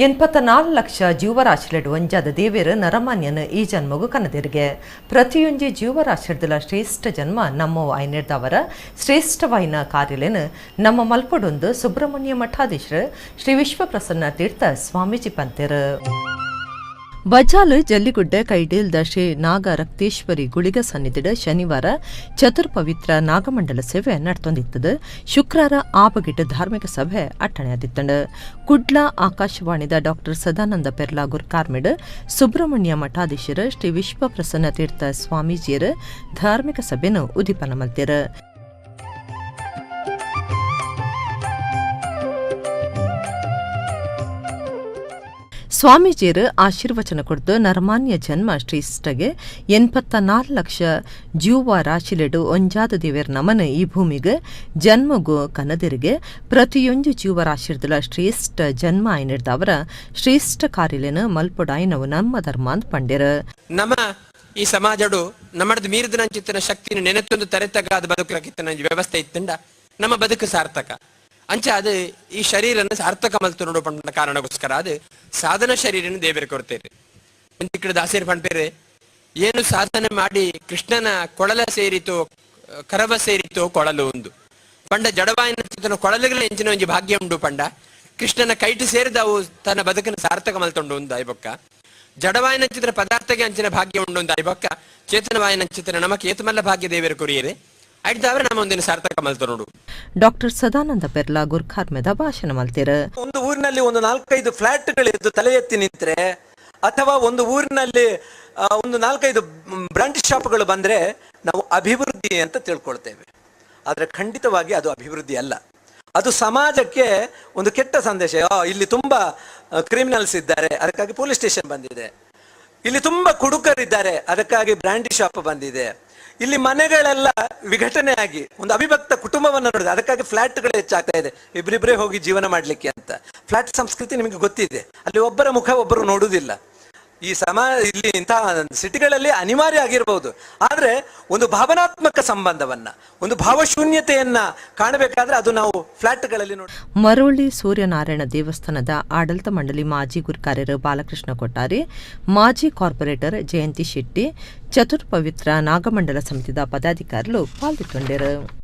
84 ಲಕ್ಷ ಜೀವರಾಶಿಲೆಡು ಒಂಜಾದ ದೇವೇರು ನರಮಾನ್ಯನ ಈ ಜನ್ಮಗು ಕನದಿರಿಗೆ ಪ್ರತಿಯೊಂಜಿ ಜೀವರಾಶಿಡ್ದಲ ಶ್ರೇಷ್ಠ ಜನ್ಮ ನಮ್ಮ ಐನೆರ್ದವರ ಶ್ರೇಷ್ಠವಾಯಿನ ಕಾರ್ಯಲೇನು ನಮ್ಮ ಮಲ್ಪಡೊಂದು ಸುಬ್ರಹ್ಮಣ್ಯ ಮಠಾಧೀಶರು ಶ್ರೀ ವಿಶ್ವಪ್ರಸನ್ನ ತೀರ್ಥ ಸ್ವಾಮೀಜಿ ಪಂತೆರು ಬಜಾಲ್ ಜಲ್ಲಿಗುಡ್ಡ ಕೈಡಲ್ ಶ್ರೀ ನಾಗ raktheshwari ಗುಳಿಗ ಸನ್ನಿಧಿಡ ಶನಿವಾರ ಚತುರ್ಪವಿತ್ರ ನಾಗಮಂಡಲ ಸೇವೆ ನಡ್ತೊಂದಿತ್ತದು. ಶುಕ್ರವಾರ ಆಪಗಿಟ್ಟು ಧಾರ್ಮಿಕ ಸಭೆ ಅಟ್ಟಣೆಯಾದಿತ್ತಂಡು. ಕುಡ್ಲ ಆಕಾಶವಾಣಿದ ಡಾಕ್ಟರ್ ಸದಾನಂದ ಪೆರ್ಲಾ ಗುರ್ಕಾರ್ಮಿಡ್ ಸುಬ್ರಹ್ಮಣ್ಯ ಮಠಾಧೀಶರು ಶ್ರೀ ವಿಶ್ವಪ್ರಸನ್ನ ತೀರ್ಥ ಸ್ವಾಮೀಜಿಯರು ಧಾರ್ಮಿಕ ಸಭೆಯನ್ನು ಉದಿಪನ ಮಲ್ತಿರು. ಸ್ವಾಮೀಜಿಯರು ಆಶೀರ್ವಚನ ಕೊಡ್ದು ನರಮಾನ್ಯ ಜನ್ಮ ಶ್ರೇಷ್ಠಗೆ 84 ಲಕ್ಷ ಜೀವ ರಾಶಿಲೆಡು ಒಂಜಾದ ದೇವೇರ್ ನಮನ ಈ ಭೂಮಿಗೆ ಜನ್ಮಗು ಕನದಿರಿಗೆ ಪ್ರತಿಯೊಂದು ಜೀವ ರಾಶಿರ್ದಲ ಶ್ರೇಷ್ಠ ಜನ್ಮ ಆಯ್ನಿಡ್ದವರ ಶ್ರೇಷ್ಠ ಕಾರ್ಯಲೇನ ಮಲ್ಪೊಡಾಯ್ನವು ನಮ್ಮ ಧರ್ಮ ಅಂತ ಪಂಡ್ಯರ. ನಮ್ಮ ಈ ಸಮಾಜಡು ನಮ್ಮದು ಮೀರಿದ ನಂಚಿತ್ತಿನ ಶಕ್ತಿನ ನೆನೆತ್ತೊಂದು ತರೆತಗಾದ ಬದುಕುಲಕ್ಕಿತ್ತಿನ ವ್ಯವಸ್ಥೆ ಇತ್ತಂಡ ನಮ್ಮ ಬದುಕು ಸಾರ್ಥಕ ಅಂಚ ಅದು ಈ ಶರೀರನ ಸಾರ್ಥಕ ಮಲ್ತು ನೋಡು ಪಂಡ ಕಾರಣಕ್ಕೋಸ್ಕರ ಅದು ಸಾಧನ ಶರೀರನ ದೇವರ ಕೊಡ್ತೇವೆ. ఇక్కడ ದಾಸೇರ್ ಪಂಪೇರೆ ಏನು ಸಾಧನೆ ಮಾಡಿ ಕೃಷ್ಣನ ಕೊಳಲ ಸೇರಿತೋ ಕರವ ಸೇರಿತೋ ಕೊಳಲು ಒಂದು ಪಂಡ ಜಡವಾಯಿನ ಚಿತ್ತನ ಕೊಳಲುಗಳ ಎಂಚಿನ ಒಂಜಿ ಭಾಗ್ಯ ಉಂಡು ಪಂಡ ಕೃಷ್ಣನ ಕೈಟು ಸೇರಿದವು ತನ್ನ ಬದುಕನ್ನು ಸಾರ್ಥಕ ಮಲ್ತೊಂಡು ಒಂದು ಐಬೊಕ್ಕ ಜಡವಾಯಿನ ಚಿತ್ರ ಪದಾರ್ಥಗೆ ಅಂಚಿನ ಭಾಗ್ಯ ಉಂಡು ಒಂದು ಐಬೊಕ್ಕ ಚೇತನವಾಯಿನ ಚಿತ್ರ ನಮಕ್ಕೆ ಏತಮಲ್ಲ ಭಾಗ್ಯ ದೇವರ ಕೊರಿಯರೆ ಆಯ್ತವರ ನಮ್ಮ ಒಂದಿನ ಸಾರ್ಥಕ ಮಲ್ತು ನೋಡು. ಡಾಕ್ಟರ್ ಸದಾನಂದ ಪೆರ್ಲಾ ಗುರ್ಖಾರ್ಮೆದ ಭಾಷಣ ಮಲ್ತಿರು. ಒಂದು ಊರಿನಲ್ಲಿ ಒಂದು 4-5 ಫ್ಲಾಟ್ಗಳಿದ್ದು ತಲೆ ಎತ್ತಿ ನಿಂತ್ರೆ ಅಥವಾ ಒಂದು ಊರಿನಲ್ಲಿ ಒಂದು 4-5 ಬ್ರಾಂಚ್ ಶಾಪ್ಗಳು ಬಂದ್ರೆ ನಾವು ಅಭಿವೃದ್ಧಿ ಅಂತ ತಿಳ್ಕೊಳ್ತೇವೆ. ಆದ್ರೆ ಖಂಡಿತವಾಗಿ ಅದು ಅಭಿವೃದ್ಧಿ ಅಲ್ಲ. ಅದು ಸಮಾಜಕ್ಕೆ ಒಂದು ಕೆಟ್ಟ ಸಂದೇಶ. ಇಲ್ಲಿ ತುಂಬಾ ಕ್ರಿಮಿನಲ್ಸ್ ಇದ್ದಾರೆ, ಅದಕ್ಕಾಗಿ ಪೊಲೀಸ್ ಸ್ಟೇಷನ್ ಬಂದಿದೆ. ಇಲ್ಲಿ ತುಂಬಾ ಕುಡುಕರಿದ್ದಾರೆ, ಅದಕ್ಕಾಗಿ ಬ್ರಾಂಡಿ ಶಾಪ್ ಬಂದಿದೆ. ಇಲ್ಲಿ ಮನೆಗಳೆಲ್ಲ ವಿಘಟನೆ ಆಗಿ ಒಂದು ಅವಿಭಕ್ತ ಕುಟುಂಬವನ್ನು ನೋಡಿದೆ, ಅದಕ್ಕಾಗಿ ಫ್ಲಾಟ್ಗಳು ಹೆಚ್ಚಾಗ್ತಾ ಇದೆ. ಇಬ್ಬರಿಬ್ಬರೇ ಹೋಗಿ ಜೀವನ ಮಾಡ್ಲಿಕ್ಕೆ ಅಂತ. ಫ್ಲಾಟ್ ಸಂಸ್ಕೃತಿ ನಿಮಗೆ ಗೊತ್ತಿದೆ, ಅಲ್ಲಿ ಒಬ್ಬರ ಮುಖ ಒಬ್ಬರು ನೋಡುವುದಿಲ್ಲ. ಈ ಇಲ್ಲಿ ಇಂತಹ ಸಿಟಿಗಳಲ್ಲಿ ಅನಿವಾರ್ಯ ಆಗಿರಬಹುದು, ಆದ್ರೆ ಒಂದು ಭಾವನಾತ್ಮಕ ಸಂಬಂಧವನ್ನ, ಒಂದು ಭಾವಶೂನ್ಯತೆಯನ್ನ ಕಾಣಬೇಕಾದ್ರೆ ಅದು ನಾವು ಫ್ಲಾಟ್ಗಳಲ್ಲಿ ನೋಡಿ. ಮರೋಳಿ ಸೂರ್ಯನಾರಾಯಣ ದೇವಸ್ಥಾನದ ಆಡಳಿತ ಮಂಡಳಿ ಮಾಜಿ ಗುರುಕಾರ್ಯರು ಬಾಲಕೃಷ್ಣ ಕೊಟ್ಟಾರಿ, ಮಾಜಿ ಕಾರ್ಪೊರೇಟರ್ ಜಯಂತಿ ಶೆಟ್ಟಿ, ಚತುರ್ಪವಿತ್ರ ನಾಗಮಂಡಲ ಸಮಿತಿದ ಪದಾಧಿಕಾರಿಗಳು ಪಾಲ್ಗೊಂಡರು.